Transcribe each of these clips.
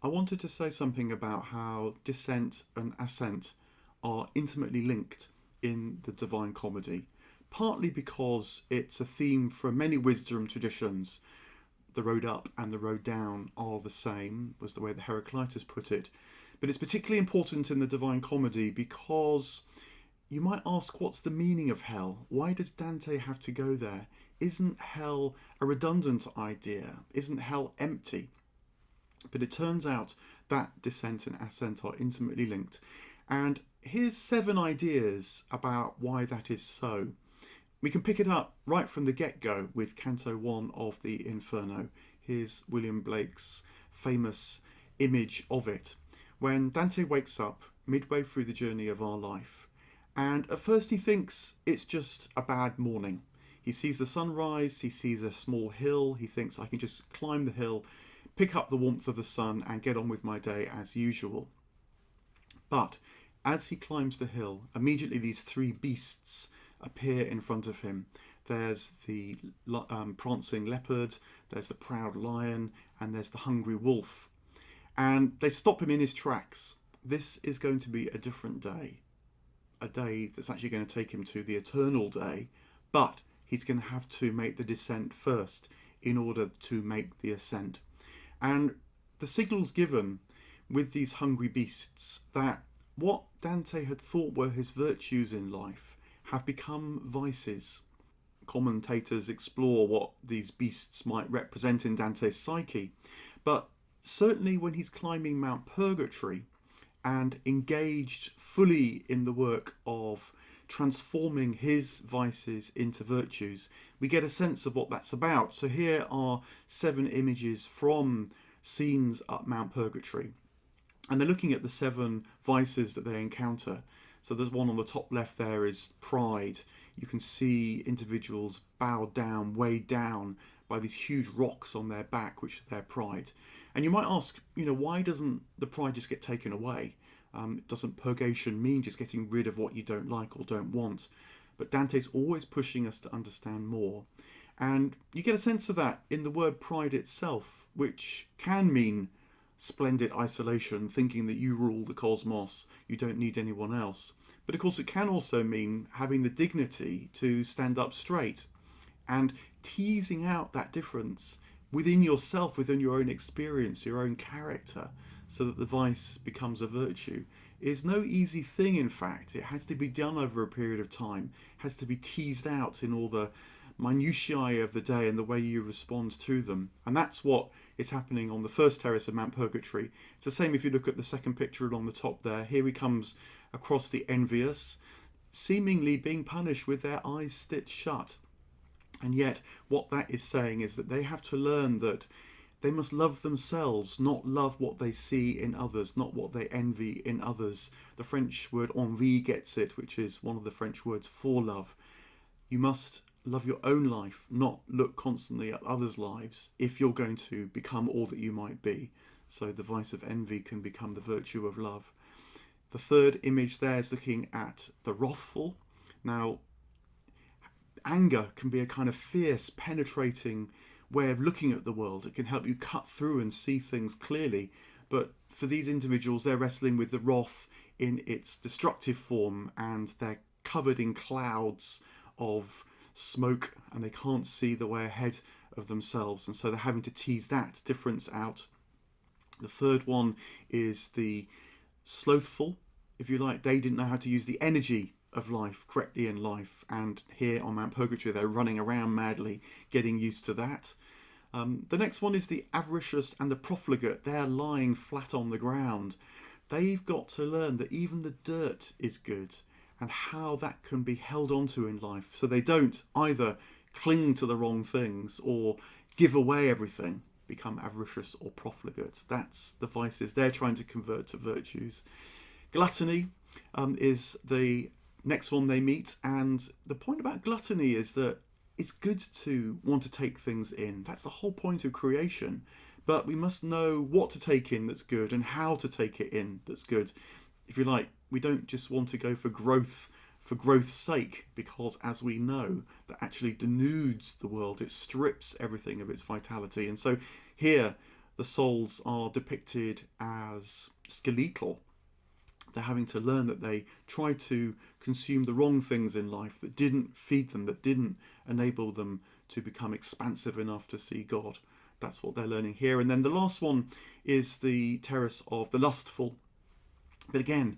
I wanted to say something about how descent and ascent are intimately linked in the Divine Comedy, partly because it's a theme from many wisdom traditions. The road up and the road down are the same, was the way the Heraclitus put it. But it's particularly important in the Divine Comedy because you might ask, what's the meaning of hell? Why does Dante have to go there? Isn't hell a redundant idea? Isn't hell empty? But it turns out that descent and ascent are intimately linked. And here's 7 ideas about why that is so. We can pick it up right from the get go with Canto 1 of the Inferno. Here's William Blake's famous image of it. When Dante wakes up midway through the journey of our life, and at first he thinks it's just a bad morning. He sees the sunrise, he sees a small hill, he thinks I can just climb the hill, pick up the warmth of the sun, and get on with my day as usual. But as he climbs the hill, immediately these 3 beasts appear in front of him. There's the prancing leopard, there's the proud lion, and there's the hungry wolf. And they stop him in his tracks. This is going to be a different day. A day that's actually going to take him to the eternal day. But he's going to have to make the descent first in order to make the ascent. And the signal's given with these hungry beasts that what Dante had thought were his virtues in life have become vices. Commentators explore what these beasts might represent in Dante's psyche, but certainly when he's climbing Mount Purgatory and engaged fully in the work of transforming his vices into virtues, we get a sense of what that's about. So here are 7 images from scenes up Mount Purgatory, and they're looking at the 7 vices that they encounter. So there's one on the top left there is pride. You can see individuals bowed down, weighed down by these huge rocks on their back, which is their pride. And you might ask, why doesn't the pride just get taken away? Doesn't purgation mean just getting rid of what you don't like or don't want? But Dante's always pushing us to understand more. And you get a sense of that in the word pride itself, which can mean splendid isolation, thinking that you rule the cosmos, you don't need anyone else. But of course it can also mean having the dignity to stand up straight and teasing out that difference within yourself, within your own experience, your own character, so that the vice becomes a virtue, is no easy thing. In fact, it has to be done over a period of time, it has to be teased out in all the minutiae of the day and the way you respond to them. And that's what is happening on the first terrace of Mount Purgatory. It's the same if you look at the second picture along the top there. Here he comes across the envious, seemingly being punished with their eyes stitched shut. And yet what that is saying is that they have to learn that they must love themselves, not love what they see in others, not what they envy in others. The French word envie gets it, which is one of the French words for love. You must love your own life, not look constantly at others' lives if you're going to become all that you might be. So the vice of envy can become the virtue of love. The third image there is looking at the wrathful. Now, anger can be a kind of fierce, penetrating way of looking at the world. It can help you cut through and see things clearly. But for these individuals, they're wrestling with the wrath in its destructive form, and they're covered in clouds of smoke and they can't see the way ahead of themselves, and so they're having to tease that difference out. The third one is the slothful, if you like. They didn't know how to use the energy of life correctly in life, and here on Mount Purgatory they're running around madly, getting used to that. The next one is the avaricious and the profligate. They're lying flat on the ground. They've got to learn that even the dirt is good, and how that can be held onto in life, so they don't either cling to the wrong things or give away everything, become avaricious or profligate. That's the vices they're trying to convert to virtues. Gluttony is the next one they meet, and the point about gluttony is that it's good to want to take things in. That's the whole point of creation. But we must know what to take in that's good and how to take it in that's good. If you like, we don't just want to go for growth's sake, because as we know, that actually denudes the world. It strips everything of its vitality. And so here, the souls are depicted as skeletal. They're having to learn that they tried to consume the wrong things in life that didn't feed them, that didn't enable them to become expansive enough to see God. That's what they're learning here. And then the last one is the terrace of the lustful. But again,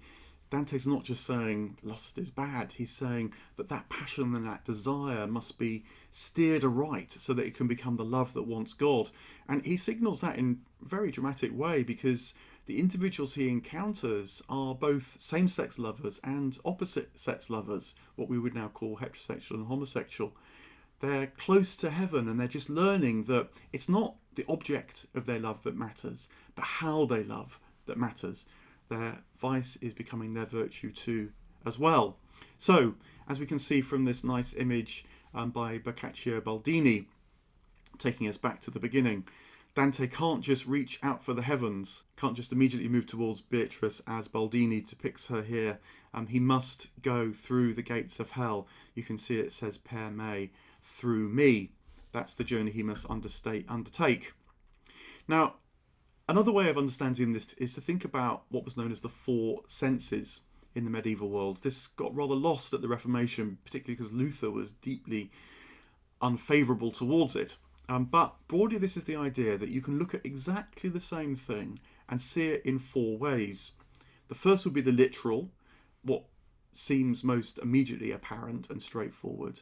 Dante's not just saying lust is bad. He's saying that that passion and that desire must be steered aright so that it can become the love that wants God. And he signals that in a very dramatic way, because the individuals he encounters are both same-sex lovers and opposite-sex lovers, what we would now call heterosexual and homosexual. They're close to heaven, and they're just learning that it's not the object of their love that matters, but how they love that matters. Their vice is becoming their virtue too as well. So, as we can see from this nice image by Boccaccio Baldini, taking us back to the beginning, Dante can't just reach out for the heavens, can't just immediately move towards Beatrice as Baldini depicts her here. He must go through the gates of hell. You can see it says per me, through me. That's the journey he must undertake. Now, another way of understanding this is to think about what was known as the four senses in the medieval world. This got rather lost at the Reformation, particularly because Luther was deeply unfavourable towards it. But broadly, this is the idea that you can look at exactly the same thing and see it in four ways. The first would be the literal, what seems most immediately apparent and straightforward.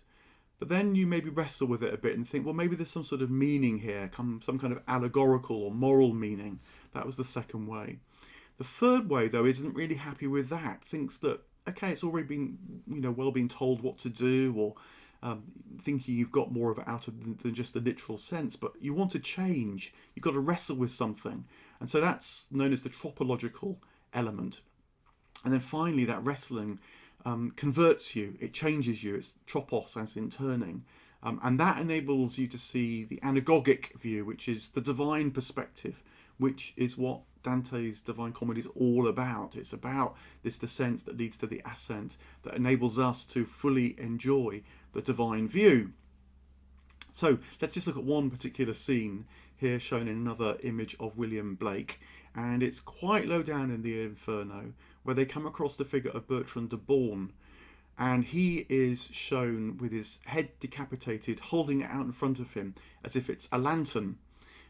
But then you maybe wrestle with it a bit and think, well, maybe there's some sort of meaning here, some kind of allegorical or moral meaning. That was the second way. The third way, though, isn't really happy with that. Thinks that, okay, it's already been, well been told what to do, or thinking you've got more of it out of than just the literal sense, but you want to change. You've got to wrestle with something. And so that's known as the tropological element. And then finally, that wrestling converts you, it changes you, it's tropos as in turning. And that enables you to see the anagogic view, which is the divine perspective, which is what Dante's Divine Comedy is all about. It's about this descent that leads to the ascent, that enables us to fully enjoy the divine view. So let's just look at one particular scene here shown in another image of William Blake, and it's quite low down in the Inferno, where they come across the figure of Bertrand de Born, and he is shown with his head decapitated, holding it out in front of him as if it's a lantern.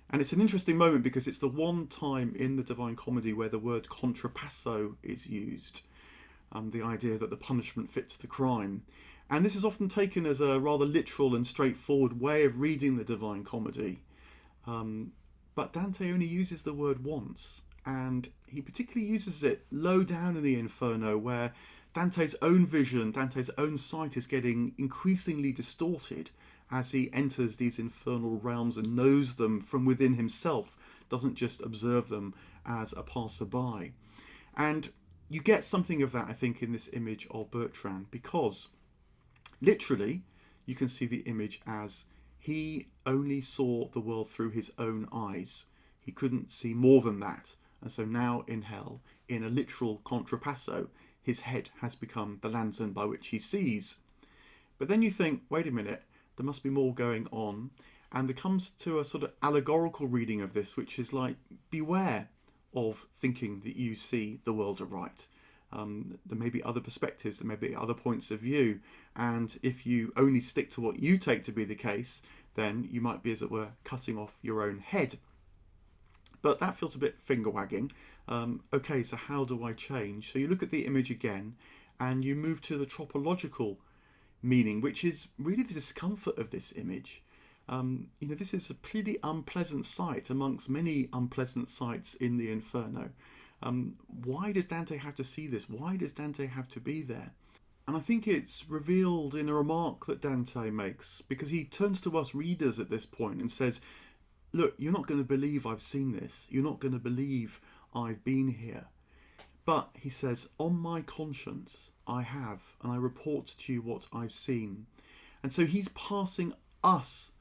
And it's an interesting moment because it's the one time in the Divine Comedy where the word contrapasso is used, the idea that the punishment fits the crime. And this is often taken as a rather literal and straightforward way of reading the Divine Comedy. But Dante only uses the word once, and he particularly uses it low down in the Inferno, where Dante's own vision, Dante's own sight is getting increasingly distorted as he enters these infernal realms and knows them from within himself, doesn't just observe them as a passerby. And you get something of that, I think, in this image of Bertrand, because literally you can see the image as he only saw the world through his own eyes. He couldn't see more than that. And so now in hell, in a literal contrapasso, his head has become the lantern by which he sees. But then you think, wait a minute, there must be more going on. And there comes to a sort of allegorical reading of this, which is like, beware of thinking that you see the world aright. There may be other perspectives, there may be other points of view. And if you only stick to what you take to be the case, then you might be, as it were, cutting off your own head. But that feels a bit finger wagging. Okay, so how do I change? So you look at the image again and you move to the tropological meaning, which is really the discomfort of this image. This is a pretty unpleasant sight amongst many unpleasant sights in the Inferno. Why does Dante have to see this? Why does Dante have to be there? And I think it's revealed in a remark that Dante makes, because he turns to us readers at this point and says, look, you're not going to believe I've seen this. You're not going to believe I've been here. But, he says, on my conscience, I have, and I report to you what I've seen. And so he's passing us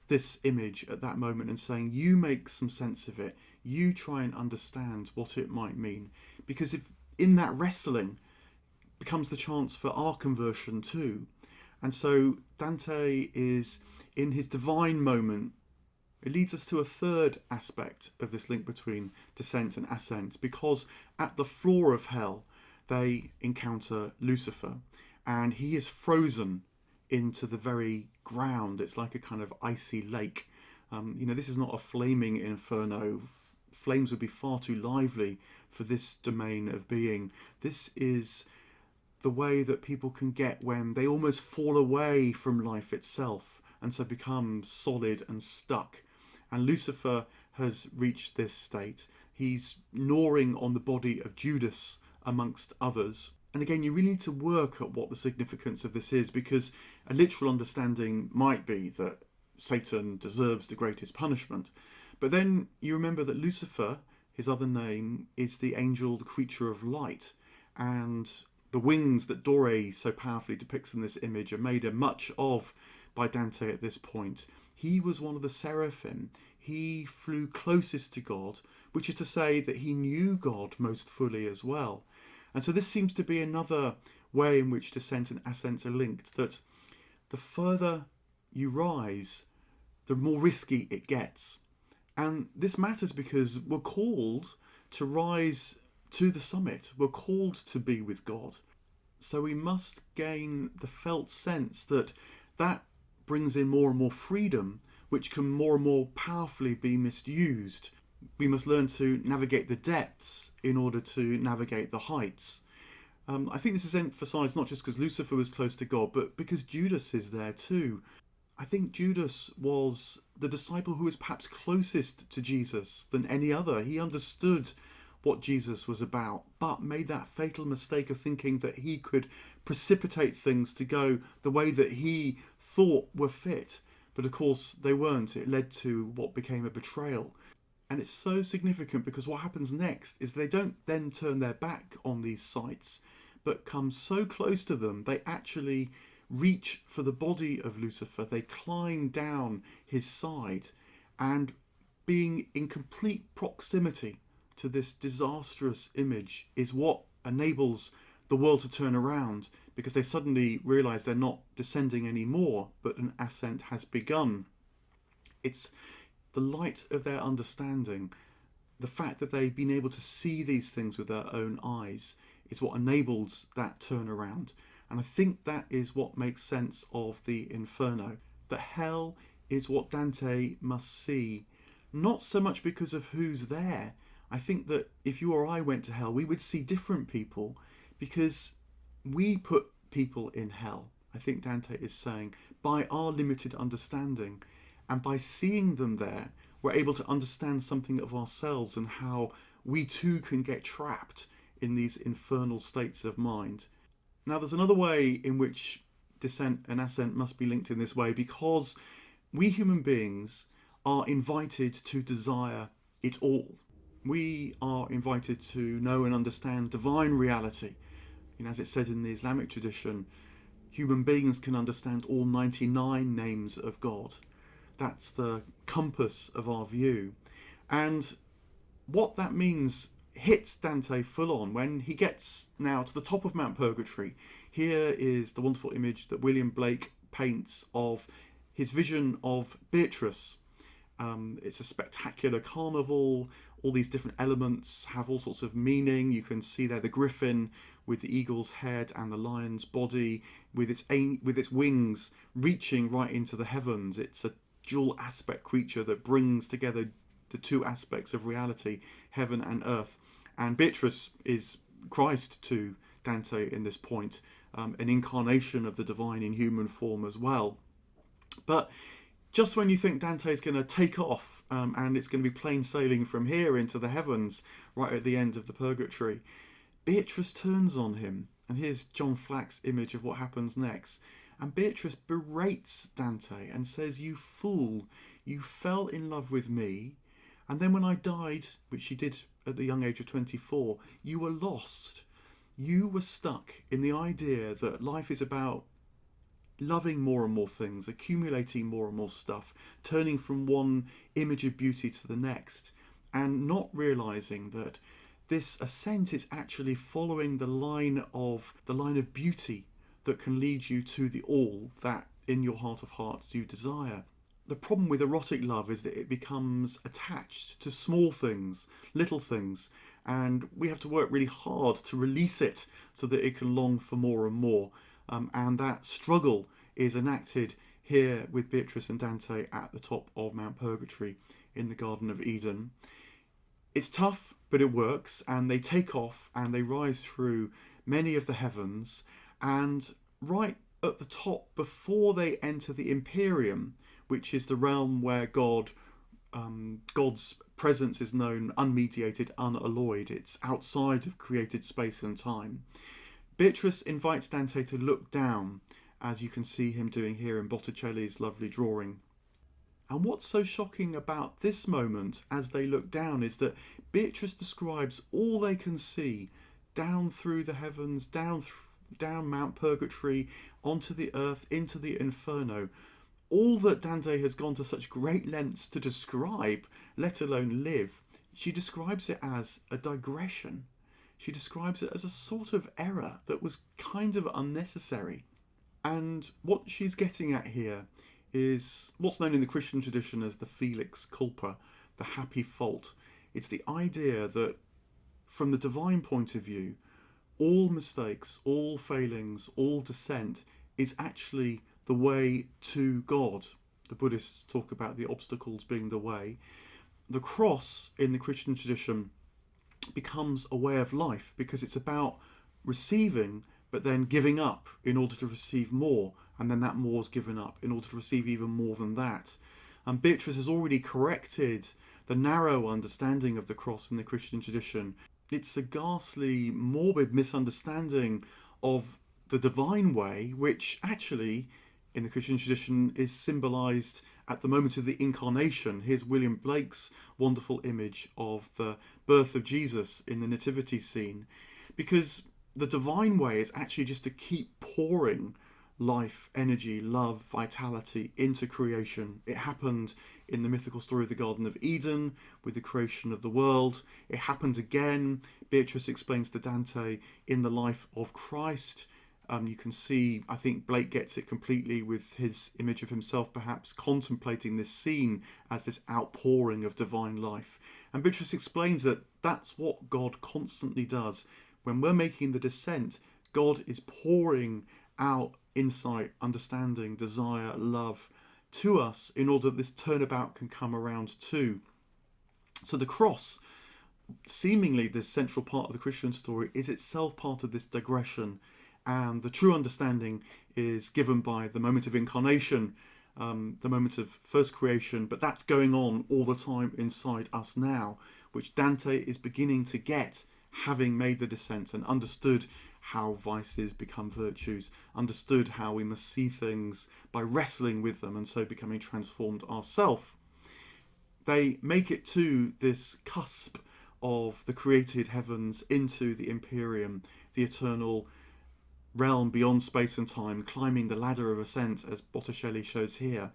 this image at that moment and saying, you make some sense of it. You try and understand what it might mean. Because if in that wrestling becomes the chance for our conversion too. And so Dante is in his divine moment, it leads us to a third aspect of this link between descent and ascent, because at the floor of hell they encounter Lucifer, and he is frozen into the very ground. It's like a kind of icy lake. This is not a flaming inferno. Flames would be far too lively for this domain of being. This is the way that people can get when they almost fall away from life itself and so become solid and stuck. And Lucifer has reached this state. He's gnawing on the body of Judas, amongst others. And again, you really need to work at what the significance of this is, because a literal understanding might be that Satan deserves the greatest punishment. But then you remember that Lucifer, his other name, is the angel, the creature of light. And the wings that Dore so powerfully depicts in this image are made much of by Dante at this point. He was one of the seraphim. He flew closest to God, which is to say that he knew God most fully as well. And so this seems to be another way in which descent and ascent are linked, that the further you rise, the more risky it gets. And this matters because we're called to rise to the summit. We're called to be with God. So we must gain the felt sense that that brings in more and more freedom, which can more and more powerfully be misused. We must learn to navigate the depths in order to navigate the heights. I think this is emphasised not just because Lucifer was close to God, but because Judas is there too. I think Judas was the disciple who was perhaps closest to Jesus than any other. He understood what Jesus was about, but made that fatal mistake of thinking that he could precipitate things to go the way that he thought were fit. But of course they weren't. It led to what became a betrayal. And it's so significant because what happens next is they don't then turn their back on these sites, but come so close to them, they actually reach for the body of Lucifer. They climb down his side, and being in complete proximity to this disastrous image is what enables the world to turn around, because they suddenly realize they're not descending anymore, but an ascent has begun. It's the light of their understanding, the fact that they've been able to see these things with their own eyes, is what enables that turnaround. And I think that is what makes sense of the Inferno. That hell is what Dante must see, not so much because of who's there. I think that if you or I went to hell, we would see different people because we put people in hell. I think Dante is saying, by our limited understanding, and by seeing them there, we're able to understand something of ourselves and how we too can get trapped in these infernal states of mind. Now, there's another way in which descent and ascent must be linked in this way, because we human beings are invited to desire it all. We are invited to know and understand divine reality. As it said in the Islamic tradition, human beings can understand all 99 names of God. That's the compass of our view. And what that means hits Dante full on when he gets now to the top of Mount Purgatory. Here is the wonderful image that William Blake paints of his vision of Beatrice. It's a spectacular carnival. All these different elements have all sorts of meaning. You can see there the griffin with the eagle's head and the lion's body with its wings reaching right into the heavens. It's a dual aspect creature that brings together the two aspects of reality, heaven and earth. And Beatrice is Christ to Dante in this point, an incarnation of the divine in human form as well. But just when you think Dante's going to take off and it's going to be plain sailing from here into the heavens right at the end of the Purgatory, Beatrice turns on him. And here's John Flack's image of what happens next. And Beatrice berates Dante and says, "You fool, you fell in love with me, and then when I died, which she did at the young age of 24, you were lost. You were stuck in the idea that life is about loving more and more things, accumulating more and more stuff, turning from one image of beauty to the next, and not realizing that this ascent is actually following the line of beauty that can lead you to the all that in your heart of hearts you desire." the problem with erotic love is that it becomes attached to small things, little things, and we have to work really hard to release it so that it can long for more and more. And that struggle is enacted here with Beatrice and Dante at the top of Mount Purgatory in the Garden of Eden. It's tough, but it works, and they take off and they rise through many of the heavens, and right at the top, before they enter the Imperium, which is the realm where God's presence is known unmediated, unalloyed. It's outside of created space and time. Beatrice invites Dante to look down, as you can see him doing here in Botticelli's lovely drawing. And what's so shocking about this moment as they look down is that Beatrice describes all they can see down through the heavens, down Mount Purgatory, onto the earth, into the Inferno. All that Dante has gone to such great lengths to describe, let alone live. She describes it as a digression. She describes it as a sort of error that was kind of unnecessary. And what she's getting at here is what's known in the Christian tradition as the felix culpa, the happy fault. It's the idea that from the divine point of view, all mistakes, all failings, all dissent is actually the way to God. The Buddhists talk about the obstacles being the way. The cross in the Christian tradition becomes a way of life because it's about receiving but then giving up in order to receive more, and then that more is given up in order to receive even more than that. And Beatrice has already corrected the narrow understanding of the cross in the Christian tradition. It's a ghastly, morbid misunderstanding of the divine way, which actually in the Christian tradition is symbolised at the moment of the incarnation. Here's William Blake's wonderful image of the birth of Jesus in the nativity scene, because the divine way is actually just to keep pouring life, energy, love, vitality into creation. It happened in the mythical story of the Garden of Eden with the creation of the world. It happened again, Beatrice explains to Dante, in the life of Christ. You can see, I think Blake gets it completely with his image of himself perhaps contemplating this scene as this outpouring of divine life. And Beatrice explains that that's what God constantly does. When we're making the descent, God is pouring out insight, understanding, desire, love to us in order that this turnabout can come around too. So the cross, seemingly this central part of the Christian story, is itself part of this digression, and the true understanding is given by the moment of incarnation, the moment of first creation, but that's going on all the time inside us now, which Dante is beginning to get, having made the descent and understood how vices become virtues, understood how we must see things by wrestling with them and so becoming transformed ourselves. They make it to this cusp of the created heavens into the Imperium, the eternal realm beyond space and time, climbing the ladder of ascent as Botticelli shows here.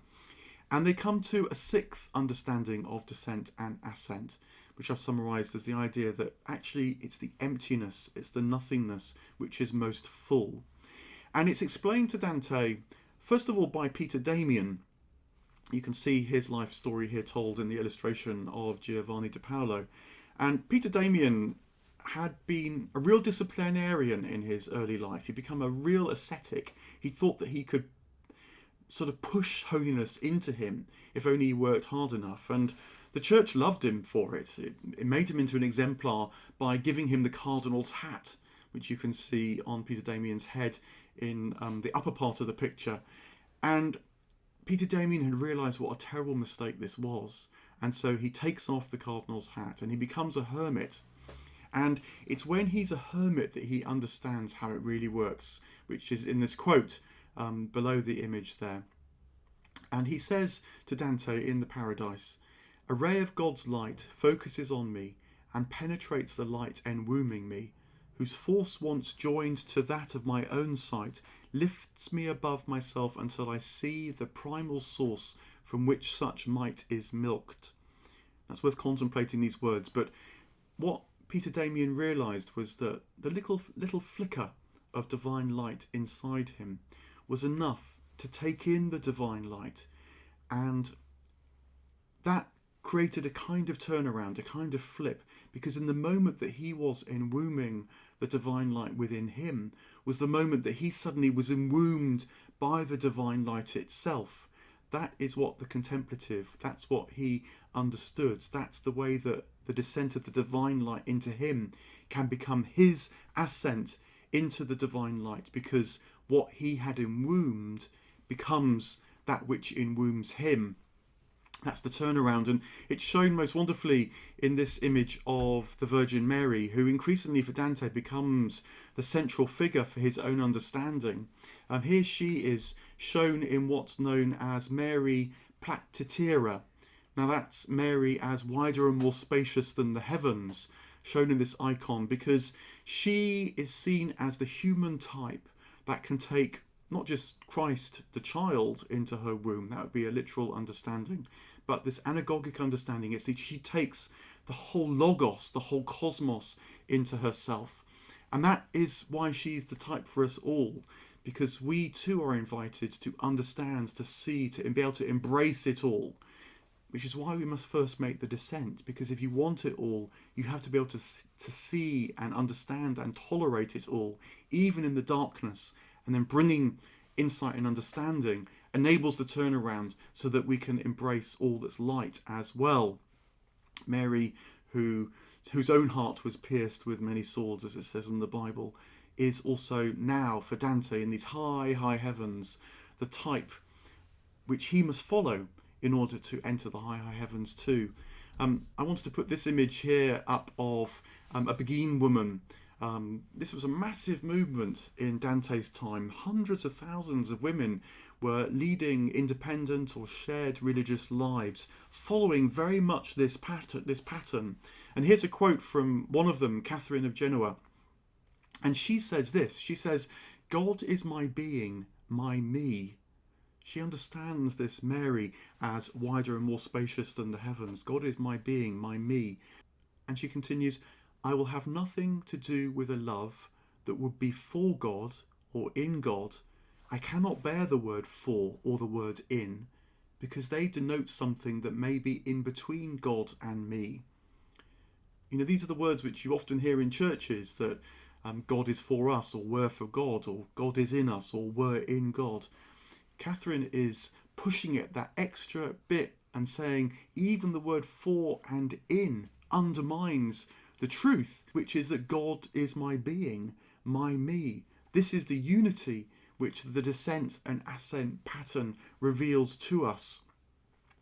And they come to a sixth understanding of descent and ascent, which I've summarised as the idea that actually it's the emptiness, it's the nothingness which is most full. And it's explained to Dante, first of all, by Peter Damian. You can see his life story here told in the illustration of Giovanni de Paolo. And Peter Damian had been a real disciplinarian in his early life. He'd become a real ascetic. He thought that he could sort of push holiness into him if only he worked hard enough. And the church loved him for it. It made him into an exemplar by giving him the cardinal's hat, which you can see on Peter Damian's head in the upper part of the picture. And Peter Damian had realised what a terrible mistake this was. And so he takes off the cardinal's hat and he becomes a hermit. And it's when he's a hermit that he understands how it really works, which is in this quote below the image there. And he says to Dante in the Paradise, "A ray of God's light focuses on me and penetrates the light enwombing me, whose force once joined to that of my own sight lifts me above myself until I see the primal source from which such might is milked." That's worth contemplating these words, but what Peter Damian realised was that the little flicker of divine light inside him was enough to take in the divine light And that created a kind of turnaround, a kind of flip, because in the moment that he was enwombing the divine light within him was the moment that he suddenly was enwombed by the divine light itself. That is what the contemplative, that's what he understood. That's the way that the descent of the divine light into him can become his ascent into the divine light, because what he had enwombed becomes that which enwombs him. That's the turnaround, and it's shown most wonderfully in this image of the Virgin Mary, who increasingly for Dante becomes the central figure for his own understanding. Here she is shown in what's known as Mary Platitera. Now that's Mary as wider and more spacious than the heavens, shown in this icon, because she is seen as the human type that can take not just Christ the child into her womb, that would be a literal understanding, but this anagogic understanding is that she takes the whole logos, the whole cosmos into herself. And that is why she's the type for us all, because we too are invited to understand, to see, to be able to embrace it all, which is why we must first make the descent, because if you want it all, you have to be able to see and understand and tolerate it all, even in the darkness. And then bringing insight and understanding enables the turnaround so that we can embrace all that's light as well. Mary, whose own heart was pierced with many swords, as it says in the Bible, is also now, for Dante, in these high, high heavens, the type which he must follow in order to enter the high, high heavens too. I wanted to put this image here up of a Beguine woman. This was a massive movement in Dante's time. Hundreds of thousands of women were leading independent or shared religious lives, following very much this pattern. And here's a quote from one of them, Catherine of Genoa. And she says this, she says, "God is my being, my me." She understands this Mary as wider and more spacious than the heavens. God is my being, my me. And she continues, "I will have nothing to do with a love that would be for God or in God. I cannot bear the word for or the word in, because they denote something that may be in between God and me." You know, these are the words which you often hear in churches, that God is for us, or we're for God, or God is in us, or we're in God. Catherine is pushing it that extra bit and saying even the word for and in undermines the truth, which is that God is my being, my me. This is the unity which the descent and ascent pattern reveals to us.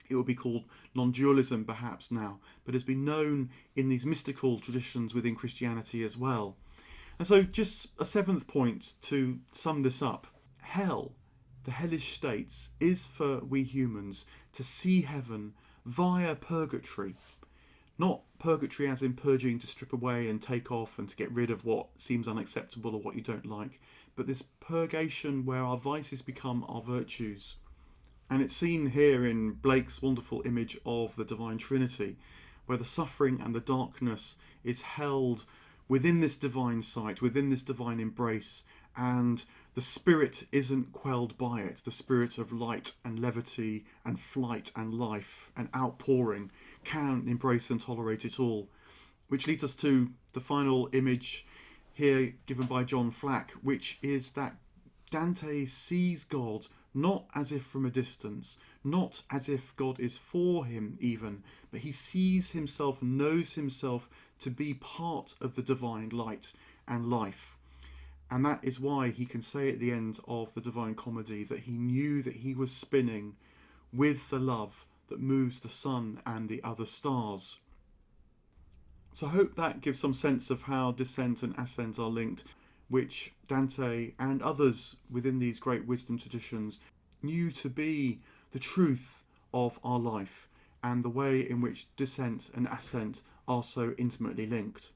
It would be called non-dualism perhaps now, but has been known in these mystical traditions within Christianity as well. And so just a seventh point to sum this up. Hell, the hellish states, is for we humans to see heaven via purgatory. Not purgatory as in purging to strip away and take off and to get rid of what seems unacceptable or what you don't like, but this purgation where our vices become our virtues. And it's seen here in Blake's wonderful image of the Divine Trinity, where the suffering and the darkness is held within this divine sight, within this divine embrace, and the spirit isn't quelled by it. The spirit of light and levity and flight and life and outpouring can embrace and tolerate it all. Which leads us to the final image here given by John Flack, which is that Dante sees God not as if from a distance, not as if God is for him even, but he sees himself, knows himself to be part of the divine light and life. And that is why he can say at the end of the Divine Comedy that he knew that he was spinning with the love that moves the sun and the other stars. So I hope that gives some sense of how descent and ascent are linked, which Dante and others within these great wisdom traditions knew to be the truth of our life, and the way in which descent and ascent are so intimately linked.